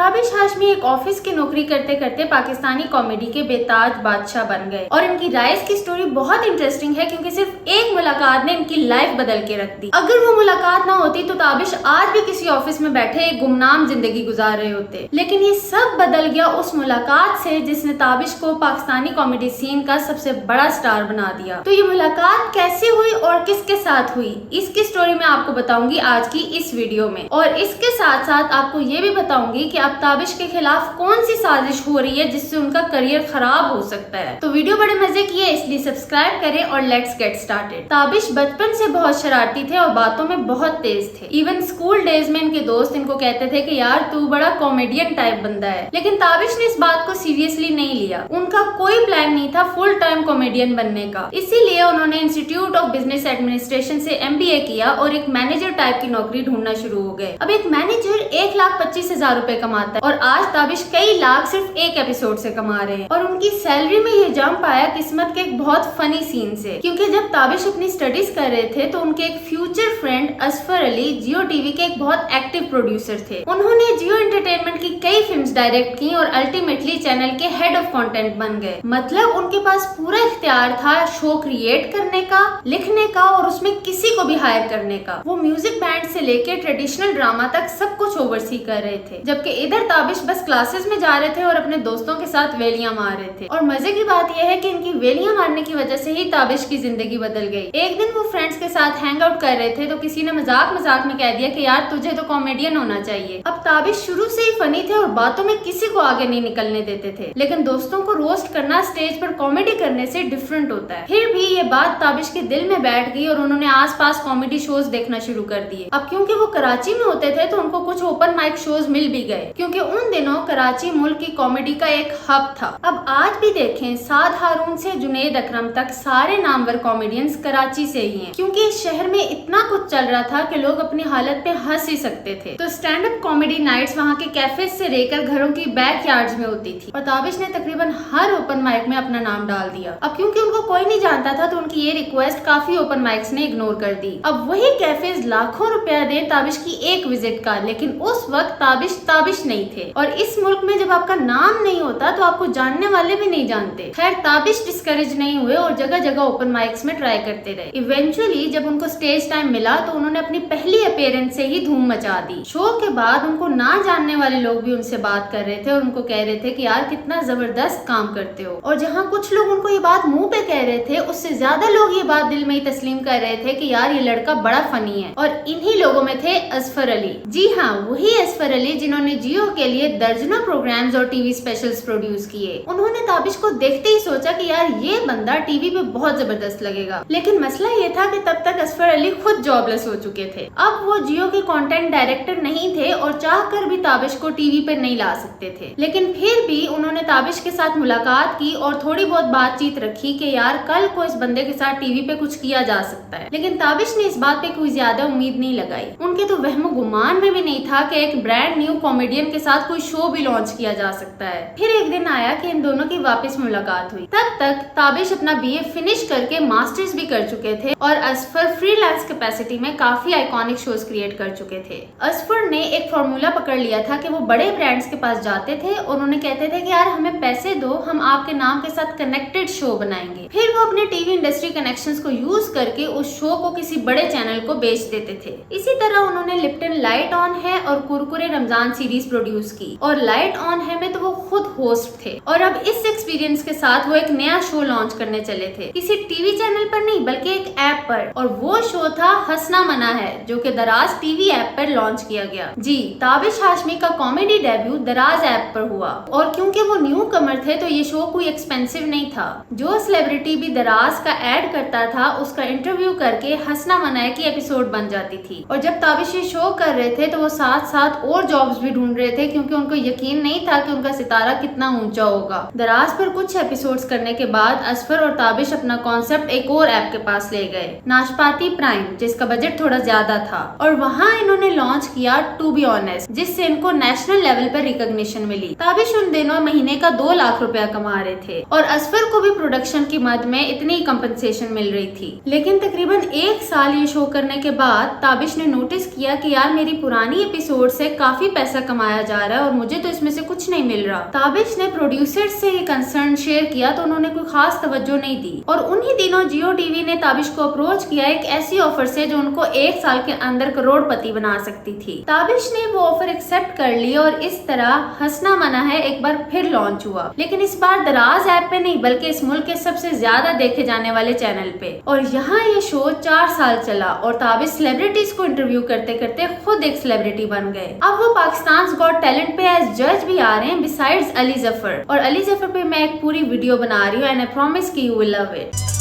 ताबिश हाशमी एक ऑफिस की नौकरी करते करते पाकिस्तानी कॉमेडी के बेताज बादशाह बन गए और इनकी राइज की स्टोरी बहुत इंटरेस्टिंग है क्योंकि सिर्फ एक मुलाकात ने इनकी लाइफ बदल के रख दी। अगर वो मुलाकात ना होती तो ताबिश आज भी किसी ऑफिस में बैठे एक गुमनाम जिंदगी गुजार रहे होते। लेकिन ये सब बदल गया उस मुलाकात से जिसने ताबिश को पाकिस्तानी कॉमेडी सीन का सबसे बड़ा स्टार बना दिया। तो ये मुलाकात कैसे हुई और किसके साथ हुई, इसकी स्टोरी मैं आपको बताऊंगी आज की इस वीडियो में। और इसके साथ साथ आपको ये भी बताऊंगी कि अब ताबिश के खिलाफ कौन सी साजिश हो रही है जिससे उनका करियर खराब हो सकता है। तो वीडियो बड़े मजे की है, इसलिए सब्सक्राइब करें और लेट्स गेट स्टार्टेड। ताबिश बचपन से बहुत शरारती थे और बातों में बहुत तेज थे। इवन स्कूल डेज में इनके दोस्त इनको कहते थे कि यार तू बड़ा कॉमेडियन टाइप बंदा है। लेकिन ताबिश ने इस बात को सीरियसली नहीं लिया। उनका कोई प्लान नहीं था फुल टाइम कॉमेडियन बनने का, इसीलिए उन्होंने इंस्टीट्यूट ऑफ बिजनेस एडमिनिस्ट्रेशन से MBA किया और एक मैनेजर टाइप की नौकरी ढूंढना शुरू हो गए। अब एक मैनेजर 1,25,000 रुपए कमाता है और आज ताबिश कई लाख सिर्फ एक एपिसोड से कमा रहे हैं। और उनकी सैलरी में ये जंप आया किस्मत के एक बहुत फनी सीन से, क्योंकि जब ताबिश अपनी स्टडीज कर रहे थे तो उनके एक फ्यूचर फ्रेंड असफर अली जियो टीवी के एक बहुत एक्टिव प्रोड्यूसर थे। उन्होंने जियो एंटरटेनमेंट की कई फिल्म्स डायरेक्ट की और अल्टीमेटली चैनल के हेड ऑफ कंटेंट बन गए। मतलब उनके पास पूरा इख्तियार था शो क्रिएट करने का, लिखने का और उसमें किसी को भी हायर करने का। वो म्यूजिक बैंड से लेके ट्रेडिशनल ड्रामा तक सब कुछ ओवरसी कर रहे थे, जबकि इधर ताबिश बस क्लासेस में जा रहे थे और अपने दोस्तों के साथ वेलियां मार रहे थे। और मजे की बात यह है कि इनकी वेलियां मारने की वजह से ही ताबिश की जिंदगी बदल गई। एक दिन वो फ्रेंड्स के साथ हैंग आउट कर रहे थे तो किसी ने मजाक मजाक में कह दिया कि यार तुझे तो कॉमेडियन होना चाहिए। अब ताबिश शुरू से ही फनी थे और बातों में किसी को आगे नहीं निकलने देते थे, लेकिन दोस्तों को रोस्ट करना स्टेज पर कॉमेडी करने से डिफरेंट होता है। फिर भी ये बात ताबिश के दिल में बैठ गई और उन्होंने आसपास कॉमेडी शोज देखना शुरू कर दिए। अब क्योंकि वो कराची में होते थे तो उनको कुछ ओपन माइक शोज मिल भी गए, क्योंकि उन दिनों कराची मुल्क की कॉमेडी का एक हब था। अब आज भी देखें, साद हारून से जुनैद अकरम तक सारे नामवर कॉमेडियंस कराची से ही हैं, क्योंकि इस शहर में इतना कुछ चल रहा था कि लोग अपनी हालत पे हंस ही सकते थे। तो स्टैंड अप कॉमेडी नाइट्स वहाँ के कैफे से लेकर घरों की बैक यार्ड्स में होती थी और ताबिश ने तकरीबन हर ओपन माइक में अपना नाम डाल दिया। अब क्योंकि उनको कोई नहीं जानता था तो उनकी ये रिक्वेस्ट काफी ओपन माइक्स ने इग्नोर कर दी। अब वही कैफेज लाखों रुपया दे ताबिश की एक विजिट का, लेकिन उस वक्त ताबिश नहीं थे। और इस मुल्क में जब आपका नाम नहीं होता तो आपको जानने वाले भी नहीं जानते। खैर ताबिश डिस्करेज नहीं हुए और जगह जगह ओपन माइक्स में ट्राई करते रहे। इवेंचुअली जब उनको स्टेज टाइम मिला तो उन्होंने अपनी पहली अपीयरेंस से ही धूम मचा दी। शो के बाद उनको ना जानने वाले लोग भी उनसे बात कर रहे थे और उनको कह रहे थे कि यार कितना जबरदस्त काम करते हो। और जहाँ कुछ लोग उनको ये बात मुंह पे कह रहे थे, उससे ज्यादा लोग ये बात दिल में ही तस्लीम कर रहे थे कि यार ये लड़का बड़ा फनी है। और इन्हीं लोगों में थे असफर अली। जी हाँ, वही असफर अली जिन्होंने जियो के लिए दर्जनों प्रोग्राम्स और टीवी स्पेशल्स प्रोड्यूस किए। उन्होंने ताबिश को देखते ही सोचा कि यार ये बंदा टीवी पे बहुत जबरदस्त लगेगा। लेकिन मसला ये था कि तब तक असफर अली खुद जॉबलेस हो चुके थे। अब वो जियो के कंटेंट डायरेक्टर नहीं थे और चाह कर भी ताबिश को टीवी पे नहीं ला सकते थे। लेकिन फिर भी उन्होंने ताबिश के साथ मुलाकात की और थोड़ी बहुत बातचीत रखी कि यार कल को इस बंदे के साथ टीवी पे कुछ किया जा सकता है। लेकिन ताबिश ने इस बात पे कोई ज्यादा उम्मीद नहीं लगाई। उनके तो वहमो गुमान में भी नहीं था कि एक ब्रांड न्यू कॉमेडियन के साथ कोई शो भी लॉन्च किया जा सकता है। फिर एक दिन आया कि इन दोनों की वापस मुलाकात हुई। तब तक ताबिश अपना BA फिनिश करके मास्टर्स भी कर चुके थे और असफर फ्रीलांस कैपेसिटी में काफी आइकॉनिक शोज क्रिएट कर चुके थे। असफर ने एक फॉर्मूला पकड़ लिया था कि वो बड़े ब्रांड्स के पास जाते थे और उन्हें कहते थे कि यार हमें पैसे दो, हम आपके नाम के साथ कनेक्टेड शो बनाएंगे। फिर वो अपने टीवी इंडस्ट्री कनेक्शंस को यूज करके उस शो को किसी बड़े चैनल को बेच देते थे। इसी तरह उन्होंने लिप्टन लाइट ऑन है और कुरकुरे रमजान सीरीज प्रोड्यूस की और लाइट ऑन है में तो वो खुद होस्ट थे। और अब इस एक्सपीरियंस के साथ वो एक नया शो लॉन्च करने चले थे, किसी टीवी चैनल पर नहीं बल्कि एक ऐप पर। और वो शो था हंसना मना है, जो कि दराज टीवी ऐप पर लॉन्च किया गया। जी, ताबिश हाशमी का कॉमेडी डेब्यू दराज ऐप पर हुआ और क्योंकि वो न्यू कमर थे तो ये शो कोई एक्सपेंसिव नहीं था। जो सेलिब्रिटी भी दराज का ऐड करता था उसका इंटरव्यू करके हंसना मना की एपिसोड बन जाती थी। और जब ताबिश ये शो कर रहे थे तो वो साथ साथ और जॉब्स भी ढूंढ रहे थे, क्योंकि उनको यकीन नहीं था कि उनका सितारा कितना ऊंचा होगा। दराज पर कुछ एपिसोड्स करने के बाद असफर और ताबिश अपना कॉन्सेप्ट एक और ऐप के पास ले गए, नाशपाती प्राइम, जिसका बजट थोड़ा ज्यादा था। और वहाँ इन्होंने लॉन्च किया टू बी ऑनेस्ट, जिससे इनको इनको नेशनल लेवल पर रिकॉग्निशन मिली। ताबिश उन दिनों महीने का 2 लाख रुपया कमा रहे थे और असफर को भी प्रोडक्शन की मद में इतनी कंपनसेशन मिल रही थी। लेकिन तकरीबन 1 साल ये शो करने के बाद ताबिश ने नोटिस किया कि यार मेरी पुरानी एपिसोड से काफी पैसा कमाया जा रहा है और मुझे तो इसमें से कुछ नहीं मिल रहा। ताबिश ने प्रोड्यूसर से ये कंसर्न शेयर किया तो उन्होंने कोई खास तवज्जो नहीं दी और उन्हीं दिनों जियो टीवी ने ताबिश को अप्रोच किया एक ऐसी ऑफर से जो उनको 1 साल के अंदर करोड़पति बना सकती थी। ताबिश ने वो ऑफर एक्सेप्ट कर ली और इस तरह हंसना मना है एक बार फिर लॉन्च हुआ, लेकिन इस बार दराज ऐप पे नहीं बल्कि इस मुल्क के सबसे ज्यादा देखे जाने वाले चैनल पे। और यहाँ ये शो 4 साल चला और ताबिश सेलिब्रिटीज को इंटरव्यू करते करते खुद एक सेलिब्रिटी बन गए। अब वो पाकिस्तान गॉट टैलेंट पे एज जज भी आ रहे हैं बिसाइड्स अली जफर। और अली जफर पे मैं एक पूरी वीडियो बना रही हूँ एंड आई प्रॉमिस कि यू विल लव इट।